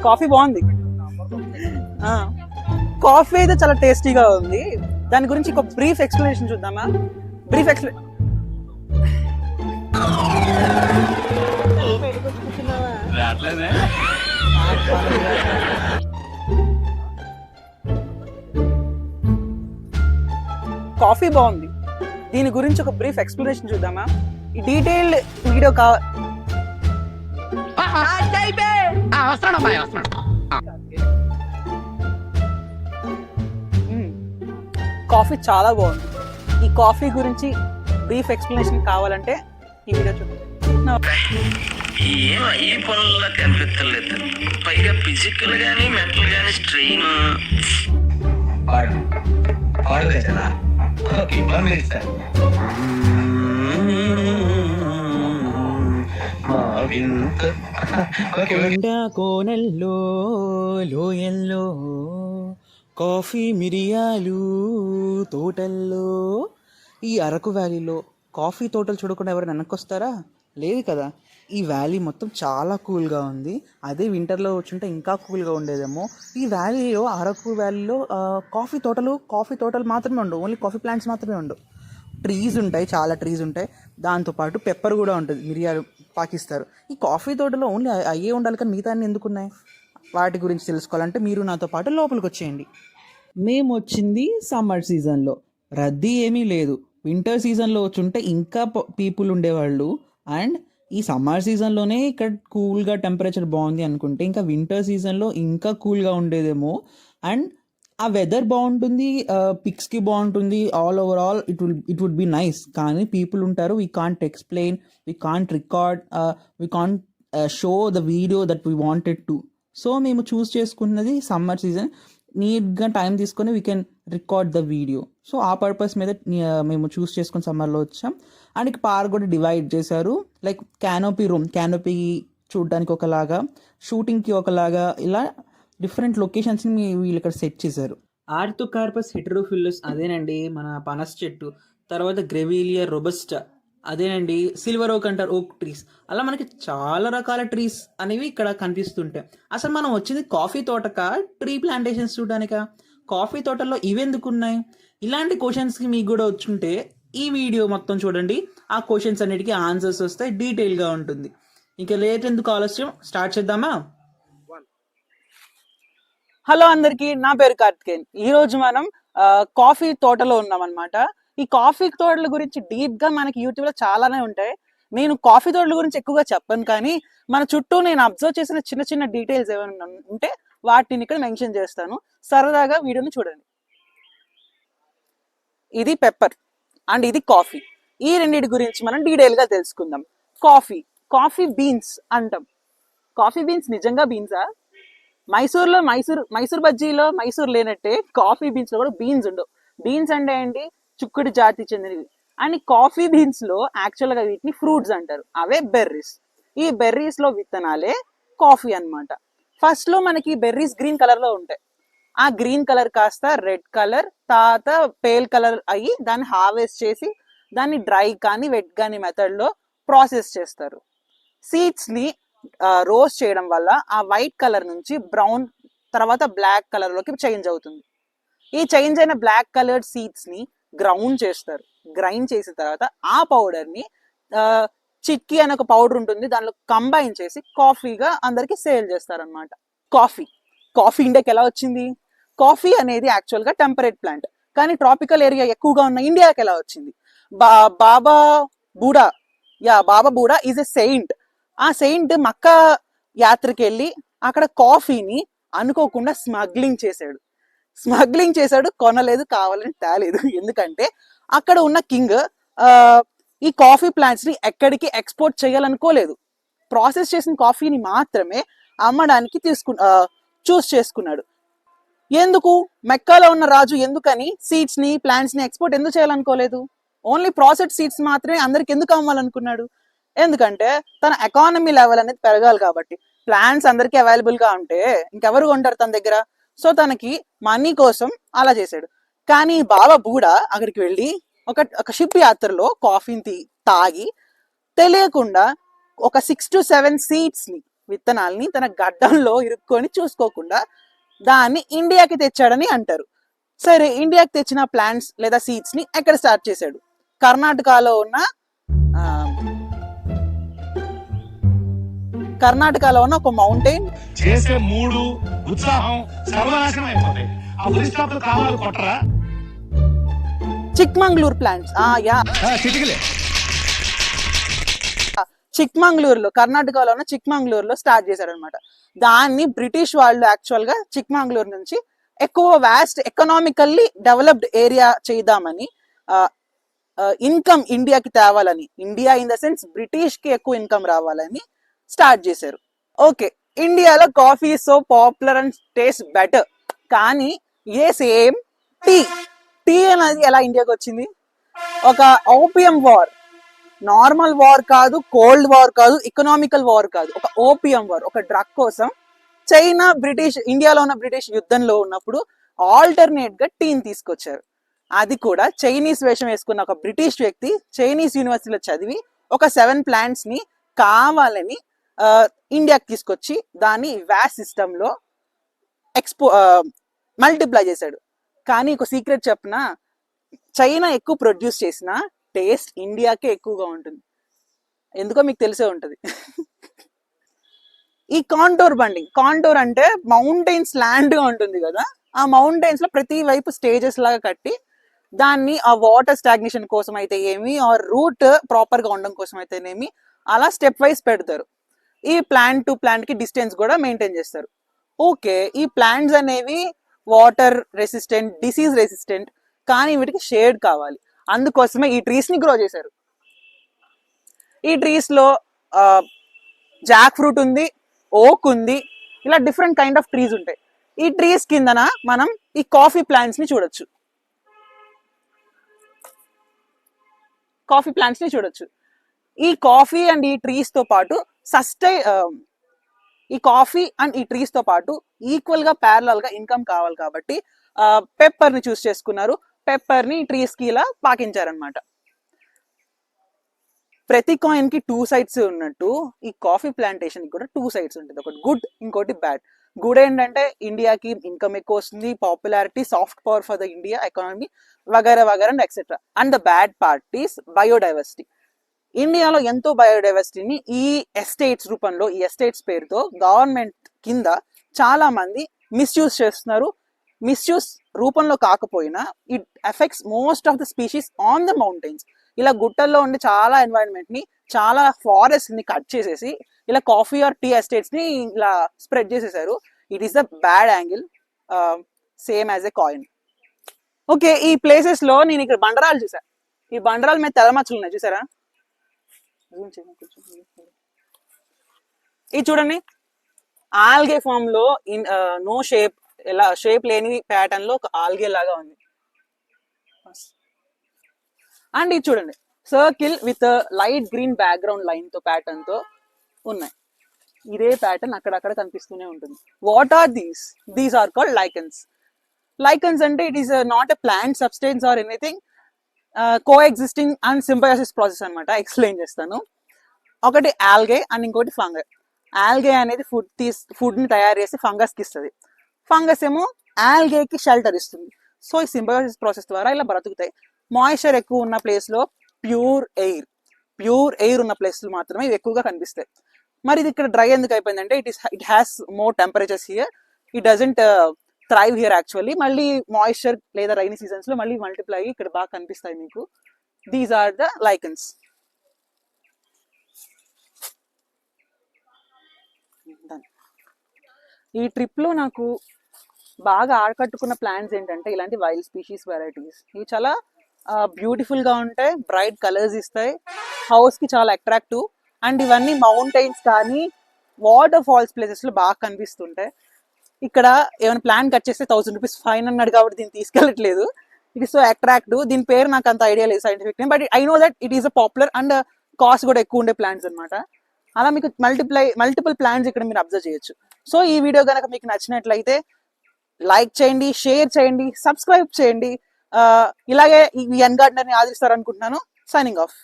Coffee బాగుంది. Coffee అయితే చాలా టేస్టీగా ఉంది. దాని గురించి ఒక బ్రీఫ్ ఎక్స్ప్లెనేషన్ చూద్దామా? బ్రీఫ్ కాఫీ బాగుంది. దీని గురించి ఒక బ్రీఫ్ ఎక్స్ప్లెనేషన్ చూద్దామా? ఈ డీటెయిల్డ్ వీడియో కాఫీ చాలా బాగుంది. ఈ కాఫీ గురించి బ్రీఫ్ ఎక్స్ప్లెనేషన్ కావాలంటే ఈ వీడియో చూడండి. ఏం అయ్యే పనుల్లో కనిపించలేదు, పైగా ఫిజికల్ గానీ మెంటల్ గానీ స్ట్రెయిన్. కోనెల్లో లోయల్లో కాఫీ మిరియాలు తోటల్లో. ఈ అరకు వ్యాలీలో కాఫీ తోటలు చూడకుండా ఎవరైనా వెనక్కొస్తారా? లేదు కదా. ఈ వ్యాలీ మొత్తం చాలా కూల్గా ఉంది. అదే వింటర్లో వచ్చుంటే ఇంకా కూల్గా ఉండేదేమో. ఈ వ్యాలీలో, అరకు వ్యాలీలో కాఫీ తోటలు మాత్రమే ఉండవు, ఓన్లీ కాఫీ ప్లాంట్స్ మాత్రమే ఉండవు. ట్రీస్ ఉంటాయి, చాలా ట్రీస్ ఉంటాయి. దాంతోపాటు పెప్పర్ కూడా ఉంటుంది, మిరియాలు పాకిస్తారు. ఈ కాఫీ తోటలో ఓన్లీ అయ్యే ఉండాలి కానీ మిగతా అన్నీ ఎందుకున్నాయి? వాటి గురించి తెలుసుకోవాలంటే మీరు నాతో పాటు లోపలికి వచ్చేయండి. మేము వచ్చింది సమ్మర్ సీజన్లో, రద్దీ ఏమీ లేదు. వింటర్ సీజన్లో వచ్చుంటే ఇంకా పీపుల్ ఉండేవాళ్ళు. అండ్ ఈ సమ్మర్ సీజన్లోనే ఇక్కడ కూల్గా టెంపరేచర్ బాగుంది అనుకుంటే ఇంకా వింటర్ సీజన్లో ఇంకా కూల్గా ఉండేదేమో. అండ్ ఆ వెదర్ బాగుంటుంది, పిక్స్కి బాగుంటుంది, all it would be nice. కానీ పీపుల్ ఉంటారు, we can't explain, we can't record, we can't show the video that we wanted to. So మేము చూస్ చేసుకున్నది సమ్మర్ సీజన్, నీట్గా టైం తీసుకొని we can record the video. So ఆ purpose మీద మేము choose చేసుకుని సమ్మర్లో వచ్చాం. అండ్ పార్క్ కూడా డివైడ్ చేశారు, లైక్ క్యానోపీ చూడడానికి ఒకలాగా, షూటింగ్కి ఒకలాగా, ఇలా డిఫరెంట్ లొకేషన్స్ని వీళ్ళు ఇక్కడ సెట్ చేశారు. ఆర్థోకార్పస్ హెటెరోఫిల్లస్ అదేనండి మన పనస్ చెట్టు. తర్వాత గ్రెవిలియా రోబస్టా అదేనండి సిల్వర్ ఓక్ అంటారు, ఓక్ ట్రీస్. అలా మనకి చాలా రకాల ట్రీస్ అనేవి ఇక్కడ కనిపిస్తుంటాయి. అసలు మనం వచ్చింది కాఫీ తోటకా, ట్రీ ప్లాంటేషన్స్ చూడడానికా? కాఫీ తోటల్లో ఇవెందుకు ఉన్నాయి? ఇలాంటి క్వశ్చన్స్కి మీకు కూడా వచ్చుంటే ఈ వీడియో మొత్తం చూడండి. ఆ క్వశ్చన్స్ అన్నిటికీ ఆన్సర్స్ వస్తాయి, డీటెయిల్గా ఉంటుంది. ఇంకా లేట్ ఎందుకు ఆలస్యం, స్టార్ట్ చేద్దామా? హలో అందరికి, నా పేరు కార్తికేయన్. ఈ రోజు మనం కాఫీ తోటలో ఉన్నాం అనమాట. ఈ కాఫీ తోటల గురించి డీప్ గా మనకి యూట్యూబ్ లో చాలానే ఉంటాయి. నేను కాఫీ తోటల గురించి ఎక్కువగా చెప్పను, కానీ మన చుట్టూ నేను అబ్జర్వ్ చేసిన చిన్న చిన్న డీటెయిల్స్ ఏమైనా ఉంటే వాటిని ఇక్కడ మెన్షన్ చేస్తాను. సరదాగా వీడియోని చూడండి. ఇది పెప్పర్ అండ్ ఇది కాఫీ. ఈ రెండింటి గురించి మనం డీటెయిల్ గా తెలుసుకుందాం. కాఫీ బీన్స్ అంటాం. కాఫీ బీన్స్ నిజంగా బీన్సా? మైసూర్ బజ్జీలో మైసూర్ లేనట్టే కాఫీ బీన్స్ లో కూడా బీన్స్ ఉండవు. బీన్స్ అంటే ఏంటి? చుక్కుడు జాతి చెందినవి. అండ్ కాఫీ బీన్స్ లో యాక్చువల్ గా వీటిని ఫ్రూట్స్ అంటారు, అవే బెర్రీస్. ఈ బెర్రీస్ లో విత్తనాలే కాఫీ అన్నమాట. ఫస్ట్ లో మనకి బెర్రీస్ గ్రీన్ కలర్ లో ఉంటాయి. ఆ గ్రీన్ కలర్ కాస్త రెడ్ కలర్, తర్వాత పేల్ కలర్ అయ్యి దాన్ని హార్వెస్ట్ చేసి దాన్ని డ్రై కానీ వెట్ కానీ మెథడ్ లో ప్రాసెస్ చేస్తారు. సీడ్స్ ని రోస్ట్ చేయడం వల్ల ఆ వైట్ కలర్ నుంచి బ్రౌన్, తర్వాత బ్లాక్ కలర్ లోకి చేంజ్ అవుతుంది. ఈ చేంజ్ అయిన బ్లాక్ కలర్డ్ సీడ్స్ ని గ్రైండ్ చేసిన తర్వాత ఆ పౌడర్ ని చిక్కీ అనే ఒక పౌడర్ ఉంటుంది, దానిలో కంబైన్ చేసి కాఫీగా అందరికి సేల్ చేస్తారనమాట. కాఫీ ఇండియాకి ఎలా వచ్చింది? కాఫీ అనేది యాక్చువల్ గా టెంపరేట్ ప్లాంట్, కానీ ట్రాపికల్ ఏరియా ఎక్కువగా ఉన్న ఇండియాకి ఎలా వచ్చింది? బాబా బూడా ఈజ్ ఎ సెయింట్. ఆ సెయింట్ మక్కా యాత్రకి వెళ్ళి అక్కడ కాఫీని అనుకోకుండా స్మగ్లింగ్ చేశాడు. కొనలేదు, కావాలని తేలేదు. ఎందుకంటే అక్కడ ఉన్న కింగ్ ఈ కాఫీ ప్లాంట్స్ ని ఎక్కడికి ఎక్స్పోర్ట్ చేయాలనుకోలేదు. ప్రాసెస్ చేసిన కాఫీని మాత్రమే అమ్మడానికి చూస్ చేసుకున్నాడు. ఎందుకు? మెక్కాలో ఉన్న రాజు ఎందుకని సీడ్స్ ని, ప్లాంట్స్ ని ఎక్స్పోర్ట్ ఎందుకు చేయాలనుకోలేదు? ఓన్లీ ప్రాసెస్ సీడ్స్ మాత్రమే అందరికి ఎందుకు అమ్మాలనుకున్నాడు? ఎందుకంటే తన ఎకానమీ లెవెల్ అనేది పెరగాలి కాబట్టి. ప్లాంట్స్ అందరికీ అవైలబుల్ గా ఉంటే ఇంకెవరు కొంటారు తన దగ్గర? సో తనకి మనీ కోసం అలా చేశాడు. కానీ బాబా బూడా అక్కడికి వెళ్ళి ఒక షిప్ యాత్రలో కాఫీని తాగి తెలియకుండా ఒక 6 to 7 సీడ్స్ ని విత్తనాల్ని తన గడ్డంలో ఇరుక్కొని చూసుకోకుండా దాన్ని ఇండియాకి తెచ్చాడని అంటారు. సరే, ఇండియాకి తెచ్చిన ప్లాంట్స్ లేదా సీడ్స్ ని ఎక్కడ స్టార్ట్ చేశాడు? కర్ణాటకలో ఉన్న ఒక మౌంటైన్ చేసే మూడు ఉత్సాహం సర్వనాశనం అయిపోతాయి. ఆ ఉరిస్తాపులు కావాలి కొట్టరా చిక్మంగళూరు ప్లాంట్స్. చిటికలే చిక్మంగళూరులో, కర్ణాటకలో ఉన్న చిక్మంగళూరులో స్టార్ట్ చేశారు అనమాట. దాన్ని బ్రిటిష్ వాళ్ళు యాక్చువల్ గా చిక్మంగళూరు నుంచి ఎక్కువ వాస్ట్ ఎకనామికల్లీ డెవలప్డ్ ఏరియా చేద్దామని, ఇన్కమ్ ఇండియాకి తేవాలని, India in the sense British కి ఎక్కువ ఇన్కమ్ రావాలని స్టార్ట్ చేశారు. ఓకే, ఇండియాలో coffee so popular and taste better, కానీ ఏ సేమ్ టీ అనేది ఎలా ఇండియాకి వచ్చింది? ఒక ఓపియం వార్, నార్మల్ వార్ కాదు, కోల్డ్ వార్ కాదు, ఎకనామికల్ వార్ కాదు, ఒక ఓపియం వార్, ఒక డ్రగ్ కోసం చైనా ఇండియాలో ఉన్న బ్రిటిష్ యుద్ధంలో ఉన్నప్పుడు ఆల్టర్నేట్ గా టీని తీసుకొచ్చారు. అది కూడా చైనీస్ వేషం వేసుకున్న ఒక బ్రిటిష్ వ్యక్తి చైనీస్ యూనివర్సిటీలో చదివి ఒక 7 ప్లాంట్స్ ని కావాలని ఇండియాకి తీసుకొచ్చి దాన్ని వ్యాస్ సిస్టమ్ లో మల్టిప్లై చేశాడు. కానీ ఒక సీక్రెట్ చెప్పిన, చైనా ఎక్కువ ప్రొడ్యూస్ చేసిన టేస్ట్ ఇండియాకే ఎక్కువగా ఉంటుంది. ఎందుకో మీకు తెలిసే ఉంటుంది. ఈ కాంటోర్ బండింగ్, కాంటోర్ అంటే మౌంటైన్స్ ల్యాండ్ గా ఉంటుంది కదా, ఆ మౌంటైన్స్ లో ప్రతి వైపు స్టేజెస్ లాగా కట్టి దాన్ని ఆ వాటర్ స్టాగ్నేషన్ కోసం అయితే ఏమి, ఆ రూట్ ప్రాపర్ గా ఉండడం కోసం అయితేనేమి అలా స్టెప్ వైజ్ పెడతారు. ఈ ప్లాంట్ టు ప్లాంట్ కి డిస్టెన్స్ కూడా మెయింటైన్ చేస్తారు. ఓకే, ఈ ప్లాంట్స్ అనేవి వాటర్ రెసిస్టెంట్, డిసీజ్ రెసిస్టెంట్, కానీ వీటికి షేడ్ కావాలి. అందుకోసమే ఈ ట్రీస్ ని గ్రో చేశారు. ఈ ట్రీస్ లో జాక్ ఫ్రూట్ ఉంది, ఓక్ ఉంది, ఇలా డిఫరెంట్ కైండ్ ఆఫ్ ట్రీస్ ఉంటాయి. ఈ ట్రీస్ కిందన మనం ఈ కాఫీ ప్లాంట్స్ ని చూడొచ్చు. ఈ కాఫీ అండ్ ఈ ట్రీస్ తో పాటు ఈక్వల్ గా ప్యారలల్ గా ఇన్కమ్ కావాలి కాబట్టి పెప్పర్ ని చూస్ చేసుకున్నారు. పెప్పర్ ని ట్రీస్ కి ఇలా పాకించారనమాట. ప్రతి కాయిన్ కి 2 సైడ్స్ ఉన్నట్టు ఈ కాఫీ ప్లాంటేషన్ కి కూడా 2 సైడ్స్ ఉంటుంది. ఒకటి గుడ్, ఇంకోటి బ్యాడ్. గుడ్ ఏంటంటే ఇండియాకి ఇన్కమ్ ఎక్కువ వస్తుంది, popularity, soft power for the India economy వగైరా వగైరా and etcetera. And the bad part is biodiversity. ఇండియాలో ఎంతో బయోడైవర్సిటీని ఈ ఎస్టేట్స్ రూపంలో, ఈ ఎస్టేట్స్ పేరుతో గవర్నమెంట్ కింద చాలా మంది మిస్యూజ్ చేస్తున్నారు. మిస్యూజ్ రూపంలో కాకపోయినా it effects most of the species on the mountains. ఇలా గుట్టల్లో ఉండే చాలా ఎన్వైరన్మెంట్ ని, చాలా ఫారెస్ట్ ని కట్ చేసేసి ఇలా కాఫీ ఆర్ టీ ఎస్టేట్స్ ని ఇలా స్ప్రెడ్ చేసేసారు. It is the bad angle, same as a coin. Okay, ఈ ప్లేసెస్ లో నేను ఇక్కడ బండరాలు చూసా. ఈ బండరాల మీద తెల్లమచ్చలు ఉన్నాయి, చూసారా? ఇది చూడండి, ఆల్గే ఫామ్ లో నో షేప్, ఎలా షేప్ లేని ప్యాటర్న్ లో ఒక ఆల్గే లాగా ఉంది. అండ్ ఇది చూడండి, circle with light green background line తో ప్యాటర్న్ తో ఉన్నాయి. ఇదే ప్యాటర్న్ అక్కడక్కడ కనిపిస్తూనే ఉంటుంది. What are these? These are called lichens. Lichens అంటే it is not a plant substance or anything, coexisting and symbiosis process అనమాట. ఎక్స్ప్లెయిన్ చేస్తాను. ఒకటి ఆల్గే అండ్ ఇంకోటి ఫంగై. ఆల్గే అనేది ఫుడ్ ని తయారు చేసి ఫంగస్ కి ఇస్తుంది. ఫంగస్ ఏమో ఆల్గేకి షెల్టర్ ఇస్తుంది. సో ఈ సింబయాసిస్ ప్రాసెస్ ద్వారా ఇలా బ్రతుకుతాయి. మాయిశ్చర్ ఎక్కువ ఉన్న ప్లేస్ లో ప్యూర్ ఎయిర్ ఉన్న ప్లేస్లు మాత్రమే ఇవి ఎక్కువగా కనిపిస్తాయి. మరి ఇది ఇక్కడ డ్రై ఎందుకు అయిపోయిందంటే it has more temperatures here, it doesn't thrive here actually. మళ్ళీ మాయిశ్చర్ లేదా రైనీ సీజన్స్ లో మళ్ళీ మల్టిప్లై అయ్యి ఇక్కడ బాగా కనిపిస్తాయి మీకు. These are the lichens. ఈ ట్రిప్ లో నాకు బాగా ఆకట్టుకున్న ప్లాంట్స్ ఏంటంటే ఇలాంటి వైల్డ్ స్పీషీస్ వెరైటీస్. ఇవి చాలా బ్యూటిఫుల్ గా ఉంటాయి, బ్రైట్ కలర్స్ ఇస్తాయి, హౌస్ కి చాలా అట్రాక్టివ్. అండ్ ఇవన్నీ మౌంటైన్స్ కానీ వాటర్ ఫాల్స్ ప్లేసెస్ లో బాగా కనిపిస్తుంటాయి. ఇక్కడ ఏమైనా ప్లాన్ కట్ చేస్తే 1000 రూపీస్ ఫైన్ అన్నాడు కాబట్టి దీన్ని తీసుకెళ్ళట్లేదు. It is so attractive. దీని పేరు నాకు అంత ఐడియా లేదు scientific name, but I know that it is a popular and cost కూడా ఎక్కువ ఉండే ప్లాంట్స్ అనమాట. అలా మీకు మల్టిపుల్ ప్లాంట్స్ ఇక్కడ మీరు అబ్జర్వ్ చేయొచ్చు. సో ఈ వీడియో కనుక మీకు నచ్చినట్లయితే లైక్ చేయండి, షేర్ చేయండి, సబ్స్క్రైబ్ చేయండి. ఇలాగే ఈ ఎన్ గార్డెనర్ ని ఆదరిస్తారనుకుంటున్నాను. Signing off.